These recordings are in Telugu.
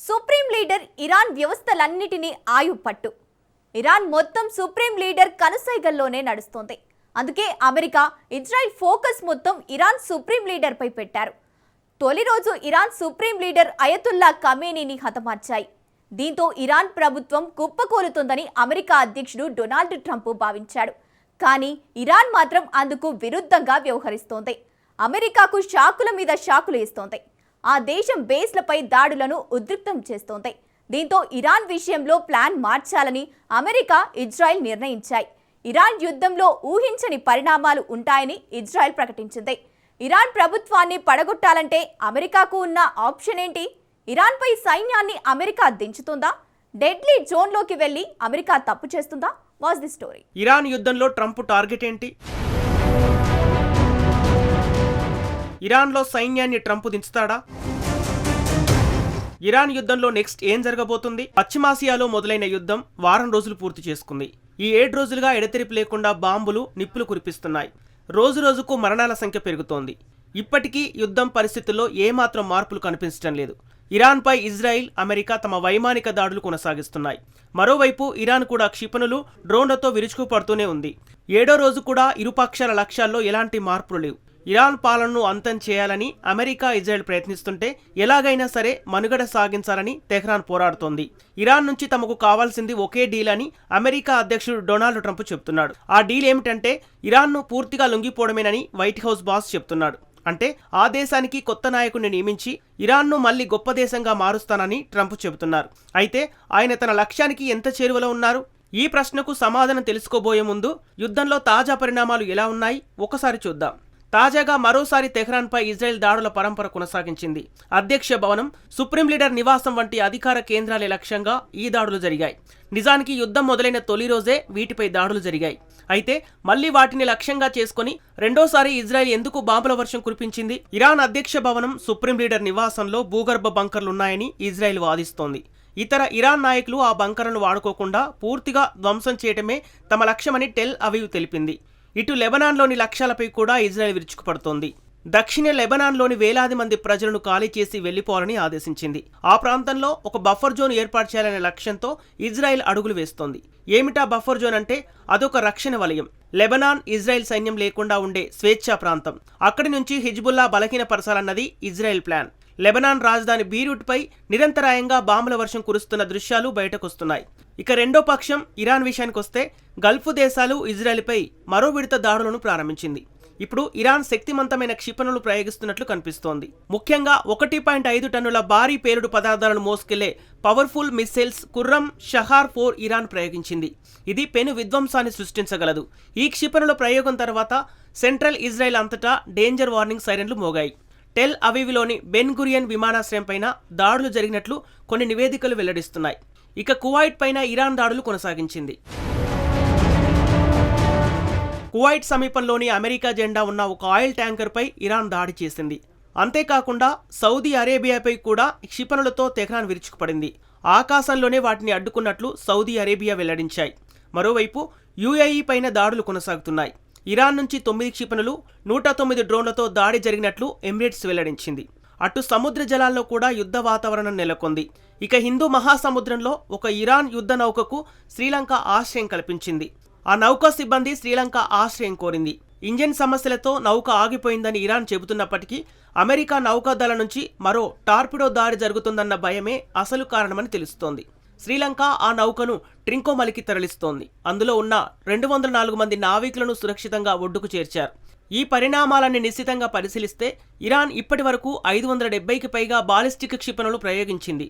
సుప్రీం లీడర్ ఇరాన్ వ్యవస్థలన్నిటినీ ఆయుపట్టు. ఇరాన్ మొత్తం సుప్రీం లీడర్ కనుసైగల్లోనే నడుస్తోంది. అందుకే అమెరికా, ఇజ్రాయెల్ ఫోకస్ మొత్తం ఇరాన్ సుప్రీం లీడర్ పై పెట్టారు. తొలి రోజు ఇరాన్ సుప్రీం లీడర్ అయతుల్లా ఖమేనీని హతమార్చాయి. దీంతో ఇరాన్ ప్రభుత్వం కుప్పకూలుతుందని అమెరికా అధ్యక్షుడు డొనాల్డ్ ట్రంప్ భావించాడు. కానీ ఇరాన్ మాత్రం అందుకు విరుద్ధంగా వ్యవహరిస్తోంది. అమెరికాకు షాకుల మీద షాకులు ఇస్తోంది. ఆ దేశం బేస్లపై దాడులను ఉద్రిక్తం చేస్తోంది. దీంతో ఇరాన్ విషయంలో ప్లాన్ మార్చాలని అమెరికా, ఇజ్రాయెల్ నిర్ణయించాయి. ఇరాన్ యుద్ధంలో ఊహించని పరిణామాలు ఉంటాయని ఇజ్రాయెల్ ప్రకటించింది. ఇరాన్ ప్రభుత్వాన్ని పడగొట్టాలంటే అమెరికాకు ఉన్న ఆప్షన్ ఏంటి? ఇరాన్పై సైన్యాన్ని అమెరికా దించుతుందా? డెడ్లీ జోన్లోకి వెళ్లి అమెరికా తప్పు చేస్తుందా? Watch the story. ఇరాన్ యుద్ధంలో ట్రంప్ టార్గెట్ ఏంటి? ఇరాన్లో సైన్యాన్ని ట్రంప్ దించుతాడా? ఇరాన్ యుద్ధంలో నెక్స్ట్ ఏం జరగబోతుంది? పశ్చిమాసియాలో మొదలైన యుద్ధం వారం రోజులు పూర్తి చేసుకుంది. ఈ 7 రోజులుగా ఎడతెరిపి లేకుండా బాంబులు, నిప్పులు కురిపిస్తున్నాయి. రోజు రోజుకు మరణాల సంఖ్య పెరుగుతోంది. ఇప్పటికీ యుద్ధం పరిస్థితుల్లో ఏమాత్రం మార్పులు కనిపించడం లేదు. ఇరాన్పై ఇజ్రాయిల్, అమెరికా తమ వైమానిక దాడులు కొనసాగిస్తున్నాయి. మరోవైపు ఇరాన్ కూడా క్షిపణులు, డ్రోన్లతో విరుచుకుపడుతూనే ఉంది. 7వ రోజు కూడా ఇరుపక్షాల లక్ష్యాల్లో ఎలాంటి మార్పులు లేవు. ఇరాన్ పాలనను అంతం చేయాలని అమెరికా, ఇజ్రాయెల్ ప్రయత్నిస్తుంటే ఎలాగైనా సరే మనుగడ సాగించాలని తెహ్రాన్ పోరాడుతోంది. ఇరాన్ నుంచి తమకు కావాల్సింది ఒకే డీల్ అని అమెరికా అధ్యక్షుడు డొనాల్డ్ ట్రంప్ చెప్తున్నాడు. ఆ డీల్ ఏమిటంటే ఇరాన్ను పూర్తిగా లొంగిపోవడమేనని వైట్ హౌస్ బాస్ చెప్తున్నాడు. అంటే ఆ దేశానికి కొత్త నాయకుడిని నియమించి ఇరాన్ను మళ్లీ గొప్ప దేశంగా మారుస్తానని ట్రంప్ చెబుతున్నారు. అయితే ఆయన తన లక్ష్యానికి ఎంత చేరువలో ఉన్నారు? ఈ ప్రశ్నకు సమాధానం తెలుసుకోబోయే ముందు యుద్ధంలో తాజా పరిణామాలు ఎలా ఉన్నాయి ఒకసారి చూద్దాం. తాజాగా మరోసారి తెహ్రాన్పై ఇజ్రాయెల్ దాడుల పరంపర కొనసాగించింది. అధ్యక్ష భవనం, సుప్రీం లీడర్ నివాసం వంటి అధికార కేంద్రాలే లక్ష్యంగా ఈ దాడులు జరిగాయి. నిజానికి యుద్ధం మొదలైన తొలి రోజే వీటిపై దాడులు జరిగాయి. అయితే మళ్లీ వాటిని లక్ష్యంగా చేసుకుని రెండోసారి ఇజ్రాయెల్ ఎందుకు బాంబుల వర్షం కురిపించింది? ఇరాన్ అధ్యక్ష భవనం, సుప్రీం లీడర్ నివాసంలో భూగర్భ బంకర్లున్నాయని ఇజ్రాయెల్ వాదిస్తోంది. ఇతర ఇరాన్ నాయకులు ఆ బంకర్లను వాడుకోకుండా పూర్తిగా ధ్వంసం చేయడమే తమ లక్ష్యమని టెల్ అవీవ్ తెలిపింది. ఇటు లెబనాన్లోని లక్ష్యాలపై కూడా ఇజ్రాయెల్ విరుచుకుపడుతోంది. దక్షిణ లెబనాన్లోని వేలాది మంది ప్రజలను ఖాళీ చేసి వెళ్లిపోవాలని ఆదేశించింది. ఆ ప్రాంతంలో ఒక బఫర్ జోన్ ఏర్పాటు చేయాలనే లక్ష్యంతో ఇజ్రాయెల్ అడుగులు వేస్తోంది. ఏమిటా బఫర్ జోన్ అంటే? అదొక రక్షణ వలయం. లెబనాన్, ఇజ్రాయెల్ సైన్యం లేకుండా ఉండే స్వేచ్ఛా ప్రాంతం. అక్కడి నుంచి హిజ్బుల్లా బలహీనపరచాలన్నది ఇజ్రాయెల్ ప్లాన్. లెబనాన్ రాజధాని బీరూట్పై నిరంతరాయంగా బాంబుల వర్షం కురుస్తున్న దృశ్యాలు బయటకొస్తున్నాయి. ఇక రెండో పక్షం ఇరాన్ విషయానికొస్తే గల్ఫ్ దేశాలు ఇజ్రాయెల్పై మరో విడత దాడులను ప్రారంభించింది. ఇప్పుడు ఇరాన్ శక్తివంతమైన క్షిపణులు ప్రయోగిస్తున్నట్లు కనిపిస్తోంది. ముఖ్యంగా 1.5 టన్నుల భారీ పేలుడు పదార్థాలను మోసుకెళ్లే powerful missiles Khorramshahr 4 Iran ప్రయోగించింది. ఇది పెను విధ్వంసాన్ని సృష్టించగలదు. ఈ క్షిపణుల ప్రయోగం తర్వాత సెంట్రల్ ఇజ్రాయెల్ అంతటా డేంజర్ వార్నింగ్ సైరన్లు మోగాయి. టెల్ అవీవ్లోని బెన్ గురియన్ విమానాశ్రయం పైన దాడులు జరిగినట్లు కొన్ని నివేదికలు వెల్లడిస్తున్నాయి. ఇక కువైట్ పైన ఇరాన్ దాడులు కొనసాగించింది. కువైట్ సమీపంలోని అమెరికా జెండా ఉన్న ఒక ఆయిల్ ట్యాంకర్పై ఇరాన్ దాడి చేసింది. అంతేకాకుండా సౌదీ అరేబియాపై కూడా క్షిపణులతో తెహ్రాన్ విరుచుకుపడింది. ఆకాశంలోనే వాటిని అడ్డుకున్నట్లు సౌదీ అరేబియా వెల్లడించాయి. మరోవైపు యుఏఈ పైన దాడులు కొనసాగుతున్నాయి. ఇరాన్ నుంచి 9 క్షిపణులు, 109 డ్రోన్లతో దాడి జరిగినట్లు ఎమిరేట్స్ వెల్లడించింది. అటు సముద్ర జలాల్లో కూడా యుద్ధ వాతావరణం నెలకొంది. ఇక హిందూ మహాసముద్రంలో ఒక ఇరాన్ యుద్ధ నౌకకు శ్రీలంక ఆశ్రయం కల్పించింది. ఆ నౌక సిబ్బంది శ్రీలంక ఆశ్రయం కోరింది. ఇంజిన్ సమస్యలతో నౌక ఆగిపోయిందని ఇరాన్ చెబుతున్నప్పటికీ అమెరికా నౌకాదళ నుంచి మరో టార్పిడో దాడి జరుగుతుందన్న భయమే అసలు కారణమని తెలుస్తోంది. శ్రీలంక ఆ నౌకను ట్రింకోమలికి తరలిస్తోంది. అందులో ఉన్న 204 మంది నావికులను సురక్షితంగా ఒడ్డుకు చేర్చారు. ఈ పరిణామాలన్నీ నిశ్చితంగా పరిశీలిస్తే ఇరాన్ ఇప్పటి వరకు 570కి పైగా బాలిస్టిక్ క్షిపణులు ప్రయోగించింది.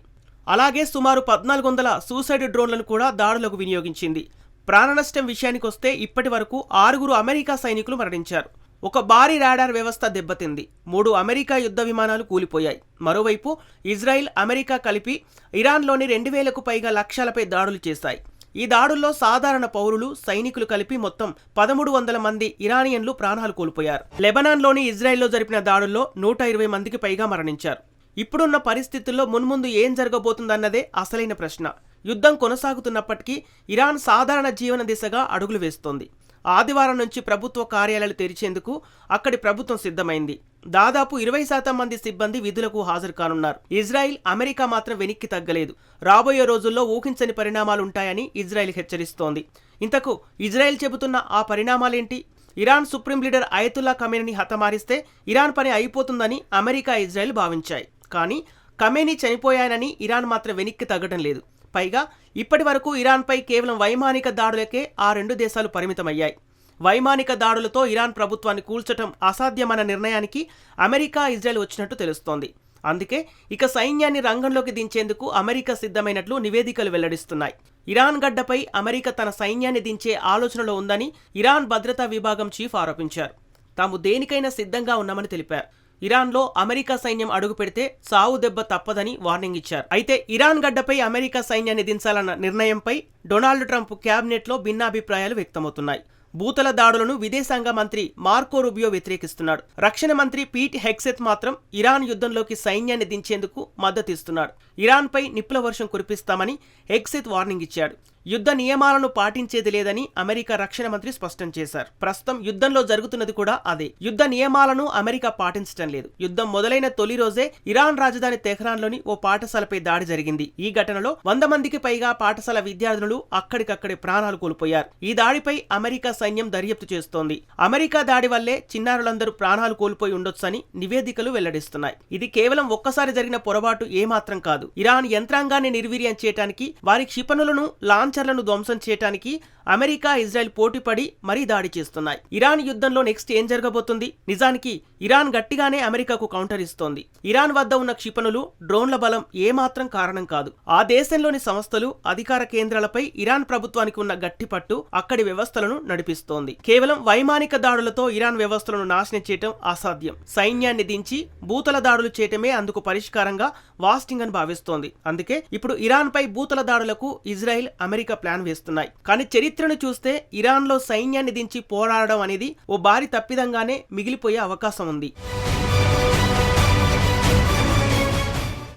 అలాగే సుమారు 1400 సూసైడ్ డ్రోన్లను కూడా దాడులకు వినియోగించింది. ప్రాణనష్టం విషయానికొస్తే ఇప్పటి వరకు 6 అమెరికా సైనికులు మరణించారు. ఒక భారీ రాడార్ వ్యవస్థ దెబ్బతింది. 3 అమెరికా యుద్ధ విమానాలు కూలిపోయాయి. మరోవైపు ఇజ్రాయిల్, అమెరికా కలిపి ఇరాన్లోని 2000కు పైగా లక్ష్యాలపై దాడులు చేశాయి. ఈ దాడుల్లో సాధారణ పౌరులు, సైనికులు కలిపి మొత్తం 1300 మంది ఇరానియన్లు ప్రాణాలు కోల్పోయారు. లెబనాన్లోని ఇజ్రాయెల్లో జరిపిన దాడుల్లో 120 మందికి పైగా మరణించారు. ఇప్పుడున్న పరిస్థితుల్లో మున్ముందు ఏం జరగబోతుందన్నదే అసలైన ప్రశ్న. యుద్ధం కొనసాగుతున్నప్పటికీ ఇరాన్ సాధారణ జీవన దిశగా అడుగులు వేస్తోంది. ఆదివారం నుంచి ప్రభుత్వ కార్యాలయాలు తెరిచేందుకు అక్కడి ప్రభుత్వం సిద్ధమైంది. దాదాపు 20% మంది సిబ్బంది విధులకు హాజరు కానున్నారు. ఇజ్రాయిల్, అమెరికా మాత్రం వెనక్కి తగ్గలేదు. రాబోయే రోజుల్లో ఊహించని పరిణామాలుంటాయని ఇజ్రాయిల్ హెచ్చరిస్తోంది. ఇంతకు ఇజ్రాయెల్ చెబుతున్న ఆ పరిణామాలేంటి? ఇరాన్ సుప్రీం లీడర్ అయతుల్లా ఖమేనీని హతమారిస్తే ఇరాన్ పని అయిపోతుందని అమెరికా, ఇజ్రాయెల్ భావించాయి. కానీ ఖమేనీ చనిపోయానని ఇరాన్ మాత్రం వెనక్కి తగ్గడం లేదు. పైగా ఇప్పటి వరకు ఇరాన్పై కేవలం వైమానిక దాడులకే ఆ రెండు దేశాలు పరిమితమయ్యాయి. వైమానిక దాడులతో ఇరాన్ ప్రభుత్వాన్ని కూల్చటం అసాధ్యమైన నిర్ణయానికి అమెరికా, ఇజ్రాయెల్ వచ్చినట్టు తెలుస్తోంది. అందుకే ఇక సైన్యాన్ని రంగంలోకి దించేందుకు అమెరికా సిద్ధమైనట్లు నివేదికలు వెల్లడిస్తున్నాయి. ఇరాన్ గడ్డపై అమెరికా తన సైన్యాన్ని దించే ఆలోచనలో ఉందని ఇరాన్ భద్రతా విభాగం చీఫ్ ఆరోపించారు. తాము దేనికైనా సిద్ధంగా ఉన్నామని తెలిపారు. ఇరాన్లో అమెరికా సైన్యం అడుగు పెడితే సావు దెబ్బ తప్పదని వార్నింగ్ ఇచ్చారు. అయితే ఇరాన్ గడ్డపై అమెరికా సైన్యాన్ని దించాలన్న నిర్ణయంపై డొనాల్డ్ ట్రంప్ క్యాబినెట్లో భిన్నాభిప్రాయాలు వ్యక్తమవుతున్నాయి. భూతల దాడులను విదేశాంగ మంత్రి మార్కో రూబియో వ్యతిరేకిస్తున్నాడు. రక్షణ మంత్రి పీట్ హెగ్సెత్ మాత్రం ఇరాన్ యుద్ధంలోకి సైన్యాన్ని దించేందుకు మద్దతిస్తున్నాడు. ఇరాన్పై నిప్పుల వర్షం కురిపిస్తామని హెగ్సెత్ వార్నింగ్ ఇచ్చాడు. యుద్ధ నియమాలను పాటించేది లేదని అమెరికా రక్షణ మంత్రి స్పష్టం చేశారు. ప్రస్తుతం యుద్ధంలో జరుగుతున్నది కూడా అదే. యుద్ధ నియమాలను అమెరికా పాటించడం లేదు. యుద్ధం మొదలైన తొలి రోజే ఇరాన్ రాజధాని తెహ్రాన్లోని ఓ పాఠశాలపై దాడి జరిగింది. ఈ ఘటనలో 100 మందికి పైగా పాఠశాల విద్యార్థులు అక్కడికక్కడే ప్రాణాలు కోల్పోయారు. ఈ దాడిపై అమెరికా సైన్యం దర్యాప్తు చేస్తోంది. అమెరికా దాడి వల్లే చిన్నారులందరూ ప్రాణాలు కోల్పోయి ఉండొచ్చని నివేదికలు వెల్లడిస్తున్నాయి. ఇది కేవలం ఒక్కసారి జరిగిన పొరపాటు ఏమాత్రం కాదు. ఇరాన్ యంత్రాంగాన్ని నిర్వీర్యం చేయడానికి, వారి క్షిపణులను, లాంచర్లను ధ్వంసం చేయడానికి అమెరికా, ఇజ్రాయెల్ పోటీపడి మరీ దాడి చేస్తున్నాయి. ఇరాన్ యుద్ధంలో నెక్స్ట్ ఏం జరగబోతుంది? నిజానికి ఇరాన్ గట్టిగానే అమెరికాకు కౌంటర్ ఇస్తోంది. ఇరాన్ వద్ద ఉన్న క్షిపణులు, డ్రోన్ల బలం ఏమాత్రం కారణం కాదు. ఆ దేశంలోని సంస్థలు, అధికార కేంద్రాలపై ఇరాన్ ప్రభుత్వానికి ఉన్న గట్టి పట్టు అక్కడి వ్యవస్థలను నడిపిస్తోంది. కేవలం వైమానిక దాడులతో ఇరాన్ వ్యవస్థలను నాశనం చేయటం అసాధ్యం. సైన్యాన్ని దించి భూతల దాడులు చేయటమే అందుకు పరిష్కారంగా వాషింగ్టన్ భావిస్తోంది. అందుకే ఇప్పుడు ఇరాన్ పై భూతల దాడులకు ఇజ్రాయెల్, అమెరికా ప్లాన్ వేస్తున్నాయి. కానీ చరిత్రను చూస్తే ఇరాన్లో సైన్యాన్ని దించి పోరాడడం అనేది ఓ భారీ తప్పిదంగానే మిగిలిపోయే అవకాశం ఉంది.